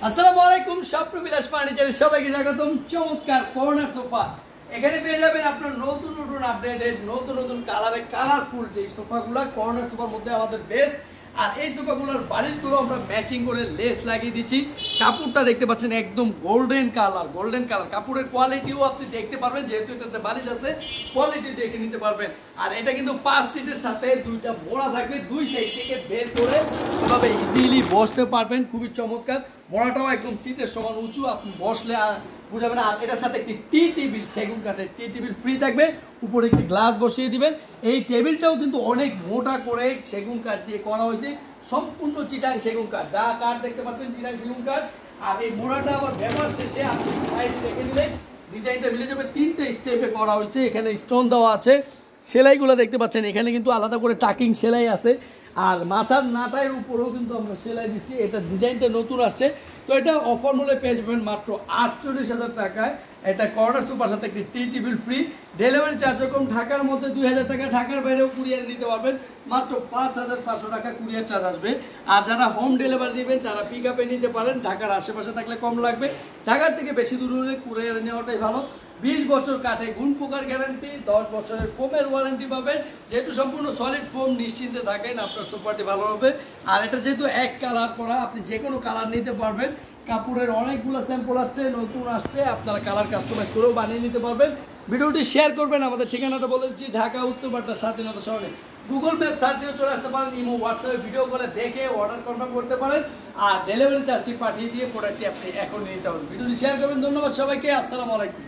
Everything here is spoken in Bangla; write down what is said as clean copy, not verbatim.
আসসালামু আলাইকুম স্বপ্নবিলাস ফার্নিচারে সবাইকে স্বাগতম। চমৎকার কর্নার সোফা এখানে পেয়ে যাবেন আপনার নতুন নতুন আপডেটেড নতুন কালারে কালারফুল যে সোফাগুলো কর্নার সোফার মধ্যে আমাদের বেস্ট। আর এই সোফাগুলোর বালিশগুলো আমরা ম্যাচিং করে লেস লাগিয়ে দিচ্ছি। কাপড়টা দেখতে পাচ্ছেন একদম গোল্ডেন কালার কাপড়ের কোয়ালিটিও আপনি দেখতে পারবেন, যেহেতু এটাতে বালিশ আছে কোয়ালিটি দেখে নিতে পারবেন। আর এটা কিন্তু 5 সিটের সাথে দুইটা মোড়া থাকবে, দুই সাইড থেকে বের করে এভাবে ইজিলি বসতে পারবেন। খুবই চমৎকার, মোড়াটাও একদম সিটের সমান উঁচু, আপনি বসলে বুঝাবেন। আর এটার সাথে একটি টি টেবিল, সেগুন কাঠের টি টেবিল ফ্রি থাকবে, উপরে একটি গ্লাস বসিয়ে দিবেন। এই টেবিলটাও কিন্তু অনেক মোটা করে সেগুন কাঠ দিয়ে করা হয়েছে, সম্পূর্ণ চিটাং সেগুন কাঠ, যা কাঠ দেখতে পাচ্ছেন চিটাং সেগুন কাঠ। আর এই মোড়াটা আবার ব্যবহার শেষে আপনি সাইড রেখে দিলে ডিজাইনটা মিলে যাবে। 3টে স্টেপে করা হয়েছে, এখানে স্টোন দেওয়া আছে, সেলাইগুলো দেখতে পাচ্ছেন এখানে কিন্তু আলাদা করে টাকিং সেলাই আছে। আর মাথার নাটার উপরেও কিন্তু আমরা সেলাই দিচ্ছি, এটা ডিজাইনটা নতুন আসছে। তো এটা অফার মূল্যে পেয়ে যাবেন মাত্র 48,000 টাকায়। এটা কর্নার সোফার সাথে একটি টি টেবিল ফ্রি, ডেলিভারি চার্জ এরকম ঢাকার মধ্যে 2000 টাকা, ঢাকার বাইরেও কুরিয়ার নিতে পারবেন, মাত্র 5,500 টাকা কুরিয়ার চার্জ আসবে। আর যারা হোম ডেলিভারি নেবেন তারা পিক আপে নিতে পারেন, ঢাকার আশেপাশে থাকলে কম লাগবে, ঢাকার থেকে বেশি দূর হলে কুরিয়ার নেওয়াটাই ভালো। 20 বছর কাঠে গুণ পোকার গ্যারান্টি, 10 বছরের ফোমের ওয়ারেন্টি পাবেন। যেহেতু সম্পূর্ণ সলিড ফোম, নিশ্চিন্তে থাকেন আপনার সোফাটি ভালো হবে। আর এটা যেহেতু এক কালার করা, আপনি যে কোনো কালার নিতে পারবেন। কাপড়ের অনেকগুলো স্যাম্পল আসছে, নতুন আসছে, আপনারা কালার কাস্টমাইজ করেও বানিয়ে নিতে পারবেন। ভিডিওটি শেয়ার করবেন। আমাদের ঠিকানাটা বলে দিচ্ছি, ঢাকা উত্তরপাড়া স্বাধীনতা শহরে। গুগল ম্যাপ সার্চ দিয়ে চলে আসতে পারেন, ইমো হোয়াটসঅ্যাপে ভিডিও কলে দেখে অর্ডার কনফার্ম করতে পারেন। আর ডেলিভারি চার্জটি পাঠিয়ে দিয়ে প্রোডাক্টটি আপনি এখন নিতে পারেন। ভিডিওটি শেয়ার করবেন। ধন্যবাদ সবাইকে, আসসালামু আলাইকুম।